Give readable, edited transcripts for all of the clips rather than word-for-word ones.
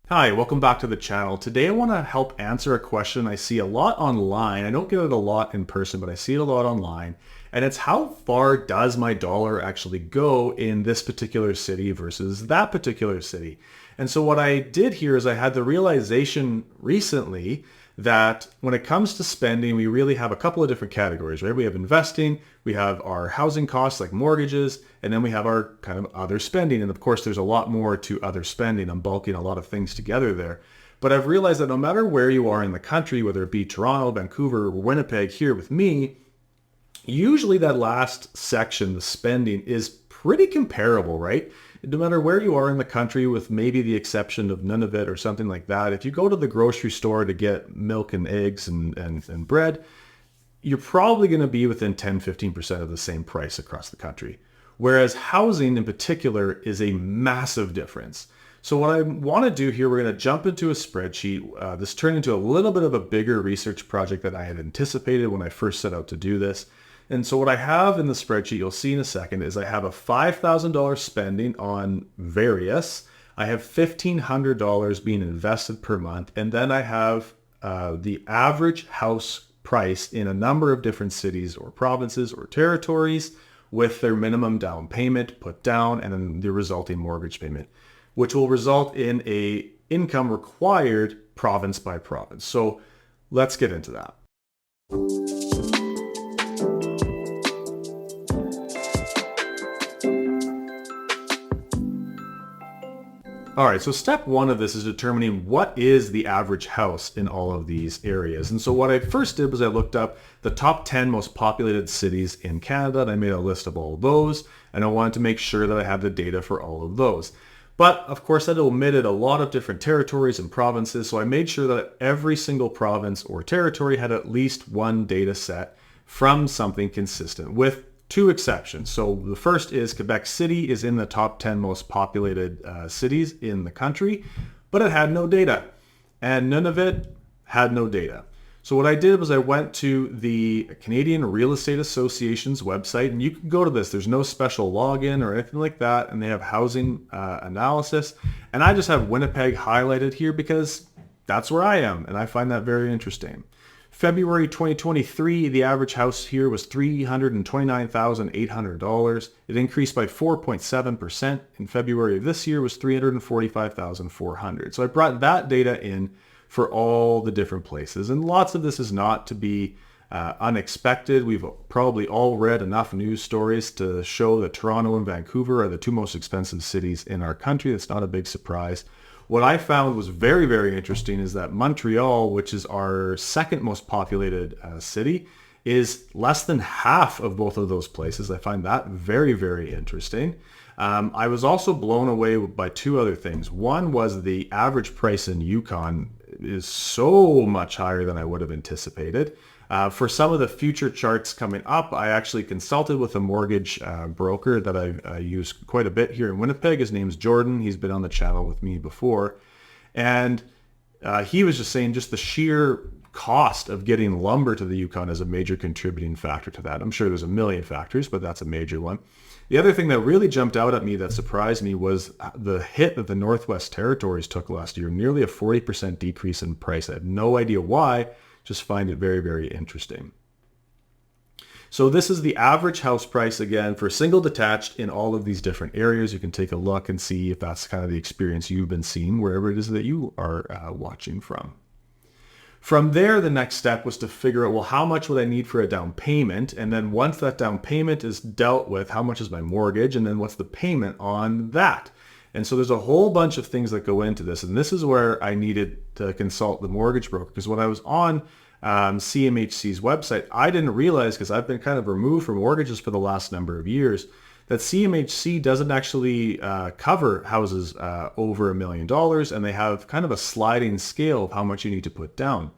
Hi, welcome back to the channel. Today I want to help answer a question I see a lot online. I don't get it a lot in person, but I see it a lot online. And it's how far does my dollar actually go in this particular city versus that particular city? And so what I did here is I had the realization recently that when it comes to spending, we really have a couple of different categories, right? We have investing, we have our housing costs like mortgages, and then we have our kind of other spending. And of course, there's a lot more to other spending. I'm bulking a lot of things together there. But I've realized that no matter where you are in the country, whether it be Toronto, Vancouver, or Winnipeg here with me, usually that last section, the spending, is pretty comparable, right? No matter where you are in the country, with maybe the exception of Nunavut or something like that, if you go to the grocery store to get milk and eggs and bread, you're probably going to be within 10-15% of the same price across the country. Whereas housing in particular is a massive difference. So what I want to do here, we're going to jump into a spreadsheet. This turned into a little bit of a bigger research project than I had anticipated when I first set out to do this. And so what I have in the spreadsheet, you'll see in a second, is I have a $5,000 spending on various. I have $1,500 being invested per month. And then I have the average house price in a number of different cities or provinces or territories with their minimum down payment put down and then the resulting mortgage payment, which will result in a income required province by province. So let's get into that. All right, so step one of this is determining what is the average house in all of these areas. And so what I first did was I looked up the top 10 most populated cities in Canada, and I made a list of all of those, and I wanted to make sure that I had the data for all of those. But of course, that omitted a lot of different territories and provinces, so I made sure that every single province or territory had at least one data set from something consistent, with two exceptions. So the first is Quebec City is in the top 10 most populated cities in the country, but it had no data. And Nunavut had no data. So what I did was I went to the Canadian Real Estate Association's website, and you can go to this. There's no special login or anything like that, and they have housing analysis. And I just have Winnipeg highlighted here because that's where I am, and I find that very interesting. February 2023, the average house here was $329,800. It increased by 4.7%. In February of this year was $345,400. So I brought that data in for all the different places. And lots of this is not to be unexpected. We've probably all read enough news stories to show that Toronto and Vancouver are the two most expensive cities in our country. That's not a big surprise. What I found was very, very interesting is that Montreal, which is our second most populated city, is less than half of both of those places. I find that very, very interesting. I was also blown away by two other things. One was the average price in Yukon is so much higher than I would have anticipated. For some of the future charts coming up, I actually consulted with a mortgage broker that I use quite a bit here in Winnipeg. His name's Jordan. He's been on the channel with me before. And he was just saying just the sheer cost of getting lumber to the Yukon is a major contributing factor to that. I'm sure there's a million factors, but that's a major one. The other thing that really jumped out at me that surprised me was the hit that the Northwest Territories took last year, nearly a 40% decrease in price. I have no idea why, just find it very, very interesting. So this is the average house price, again, for single detached in all of these different areas. You can take a look and see if that's kind of the experience you've been seeing wherever it is that you are watching from. From there, the next step was to figure out, well, how much would I need for a down payment? And then once that down payment is dealt with, how much is my mortgage? And then what's the payment on that? And so there's a whole bunch of things that go into this. And this is where I needed to consult the mortgage broker, because when I was on CMHC's website, I didn't realize, because I've been kind of removed from mortgages for the last number of years, that CMHC doesn't actually cover houses over $1 million, and they have kind of a sliding scale of how much you need to put down.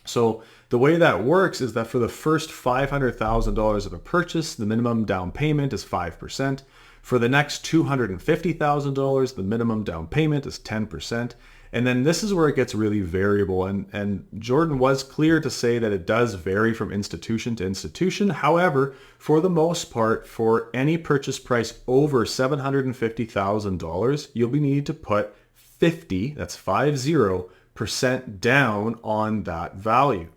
So the way that works is that for the first $500,000 of a purchase, the minimum down payment is 5%. For the next $250,000, the minimum down payment is 10%. And then this is where it gets really variable. And Jordan was clear to say that it does vary from institution to institution. However, for the most part, for any purchase price over $750,000, you'll be needing to put that's 50% down on that value.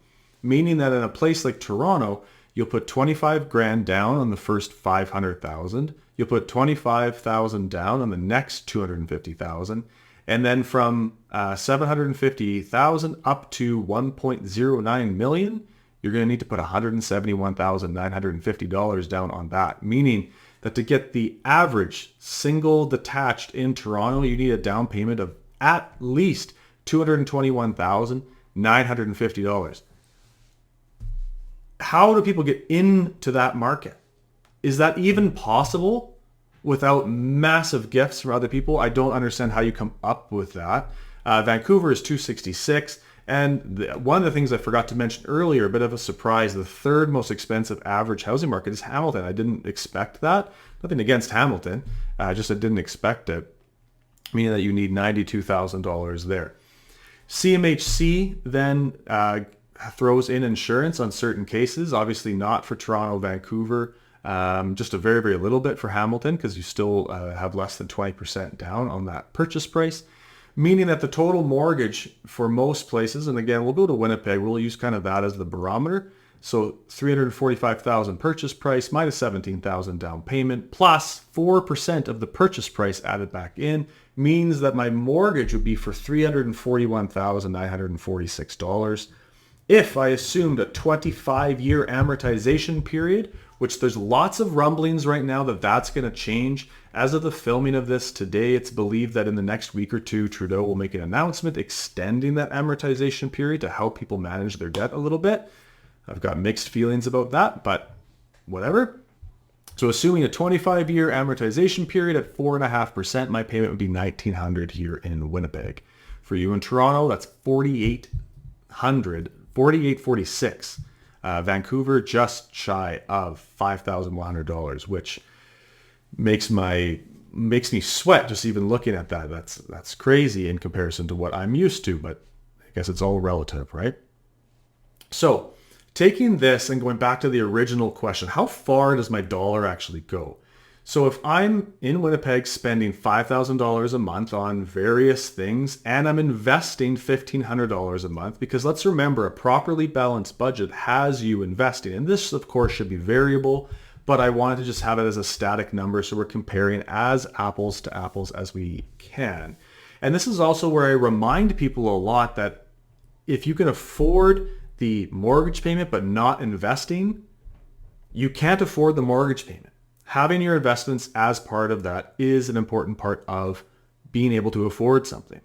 Meaning that in a place like Toronto, you'll put 25 grand down on the first 500,000. You'll put 25,000 down on the next 250,000. And then from 750,000 up to 1.09 million, you're going to need to put $171,950 down on that. Meaning that to get the average single detached in Toronto, you need a down payment of at least $221,950. How do people get into that market? Is that even possible without massive gifts from other people? I don't understand how you come up with that. Vancouver is 266. And one of the things I forgot to mention earlier, a bit of a surprise, the third most expensive average housing market is Hamilton. I didn't expect that. Nothing against Hamilton, just I didn't expect it, meaning that you need $92,000 there. CMHC then throws in insurance on certain cases, obviously not for Toronto, Vancouver, just a very, very little bit for Hamilton because you still have less than 20% down on that purchase price, meaning that the total mortgage for most places, and again, we'll go to Winnipeg, we'll use kind of that as the barometer. So $345,000 purchase price minus $17,000 down payment plus 4% of the purchase price added back in means that my mortgage would be for $341,946. If I assumed a 25-year amortization period, which there's lots of rumblings right now that that's going to change. As of the filming of this today, it's believed that in the next week or two, Trudeau will make an announcement extending that amortization period to help people manage their debt a little bit. I've got mixed feelings about that, but whatever. So assuming a 25-year amortization period at 4.5%, my payment would be $1,900 here in Winnipeg. For you in Toronto, that's $4,846. Vancouver just shy of $5,100, which makes me sweat just even looking at that. That's crazy in comparison to what I'm used to, but I guess it's all relative, right? So taking this and going back to the original question, how far does my dollar actually go? So if I'm in Winnipeg spending $5,000 a month on various things and I'm investing $1,500 a month, because let's remember a properly balanced budget has you investing. And this of course should be variable, but I wanted to just have it as a static number so we're comparing as apples to apples as we can. And this is also where I remind people a lot that if you can afford the mortgage payment but not investing, you can't afford the mortgage payment. Having your investments as part of that is an important part of being able to afford something.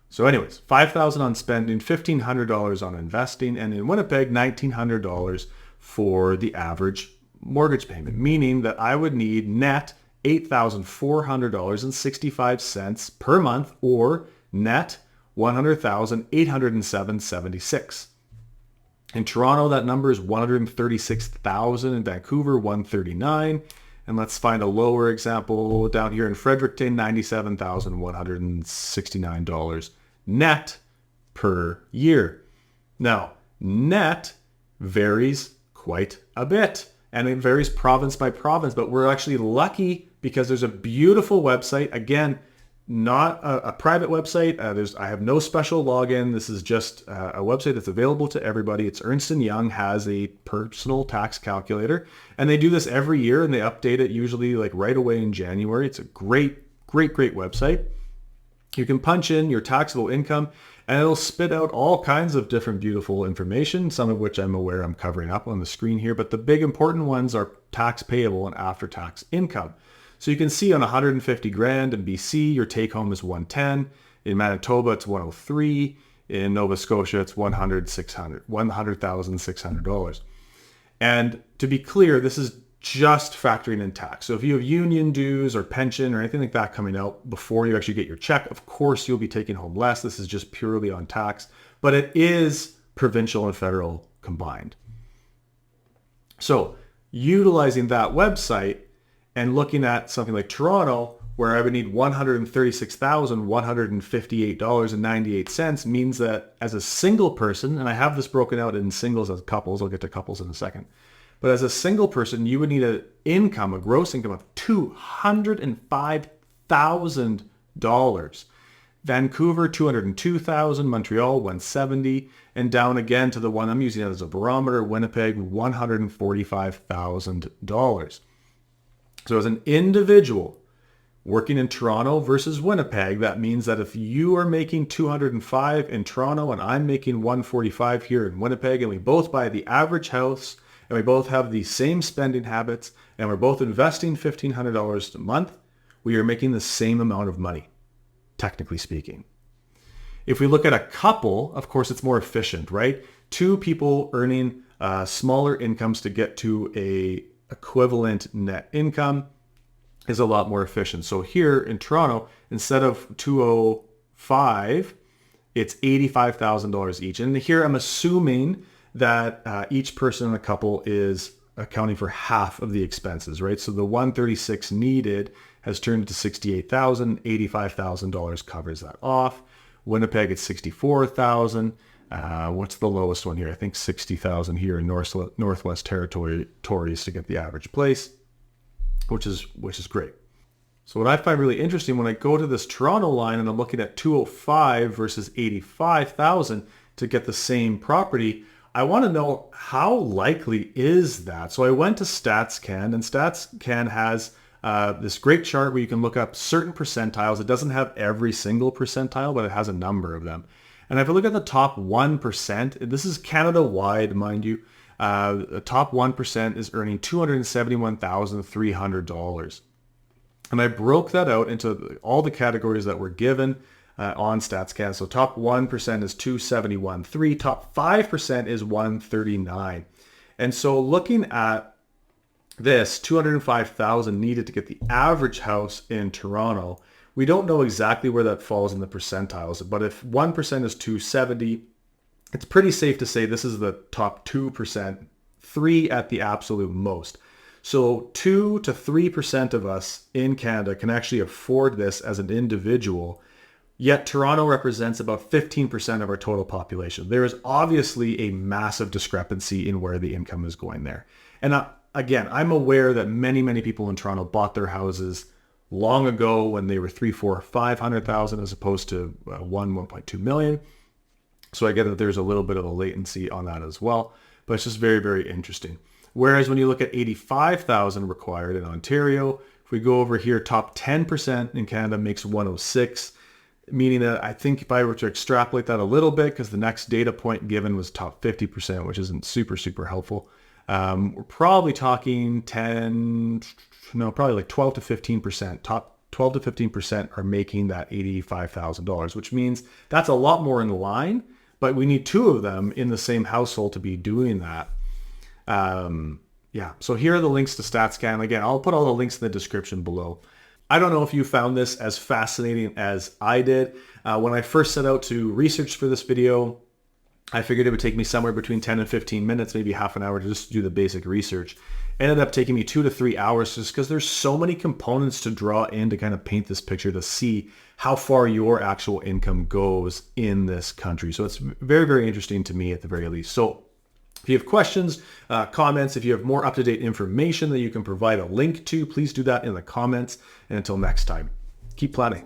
So anyways, $5,000 on spending, $1,500 on investing, and in Winnipeg, $1,900 for the average mortgage payment, meaning that I would need net $8,400.65 per month or net $100,807.76. In Toronto, that number is $136,000. In Vancouver, $139,000. And let's find a lower example down here in Fredericton, $97,169 net per year. Now, net varies quite a bit, and it varies province by province, but we're actually lucky because there's a beautiful website. Again, not a private website. I have no special login. This is just a website that's available to everybody. It's Ernst & Young has a personal tax calculator, and they do this every year, and they update it usually like right away in January. It's a great website. You can punch in your taxable income, and it'll spit out all kinds of different beautiful information, some of which I'm aware I'm covering up on the screen here, but the big important ones are tax payable and after-tax income. So you can see on 150 grand in BC, your take home is 110. In Manitoba, it's 103. In Nova Scotia, it's $100,600. And to be clear, this is just factoring in tax. So if you have union dues or pension or anything like that coming out before you actually get your check, of course you'll be taking home less. This is just purely on tax, but it is provincial and federal combined. So utilizing that website and looking at something like Toronto, where I would need $136,158.98 means that as a single person, and I have this broken out in singles as couples, I'll get to couples in a second, but as a single person, you would need a gross income of $205,000. Vancouver, 202,000, Montreal, 170, and down again to the one I'm using as a barometer, Winnipeg, $145,000. So as an individual working in Toronto versus Winnipeg, that means that if you are making 205 in Toronto and I'm making 145 here in Winnipeg, and we both buy the average house, and we both have the same spending habits, and we're both investing $1,500 a month, we are making the same amount of money, technically speaking. If we look at a couple, of course, it's more efficient, right? Two people earning smaller incomes to get to a equivalent net income is a lot more efficient. So here in Toronto, instead of 205, it's $85,000 each. And here I'm assuming that each person in the couple is accounting for half of the expenses, right? So the 136 needed has turned into 68,000, $85,000 covers that off. Winnipeg, it's 64,000. What's the lowest one here? I think 60,000 here in Northwest Territories to get the average place, which is great. So what I find really interesting when I go to this Toronto line and I'm looking at 205 versus 85,000 to get the same property, I want to know how likely is that? So I went to Statscan, and Statscan has this great chart where you can look up certain percentiles. It doesn't have every single percentile, but it has a number of them. And if I look at the top 1%, this is Canada-wide, mind you, the top 1% is earning $271,300. And I broke that out into all the categories that were given on StatsCan. So top 1% is 271.3, top 5% is 139. And so looking at this, 205,000 needed to get the average house in Toronto. We don't know exactly where that falls in the percentiles, but if 1% is 270, it's pretty safe to say this is the top 2%, 3 at the absolute most. So 2 to 3% of us in Canada can actually afford this as an individual, yet Toronto represents about 15% of our total population. There is obviously a massive discrepancy in where the income is going there. And again, I'm aware that many people in Toronto bought their houses long ago when they were 300,000, 400,000, 500,000 as opposed to 1.2 million. So I get that there's a little bit of a latency on that as well, but it's just very interesting. Whereas when you look at 85,000 required in Ontario, if we go over here, top 10% in Canada makes 106, meaning that I think if I were to extrapolate that a little bit, because the next data point given was top 50%, which isn't super helpful. We're probably talking probably like 12 to 15%. Top 12 to 15% are making that $85,000, which means that's a lot more in line, but we need two of them in the same household to be doing that. So here are the links to StatsCan. Again, I'll put all the links in the description below. I don't know if you found this as fascinating as I did. When I first set out to research for this video, I figured it would take me somewhere between 10 and 15 minutes, maybe half an hour to just do the basic research. Ended up taking me 2 to 3 hours just because there's so many components to draw in to kind of paint this picture to see how far your actual income goes in this country. So it's very interesting to me at the very least. So if you have questions, comments, if you have more up-to-date information that you can provide a link to, please do that in the comments. And until next time, keep planning.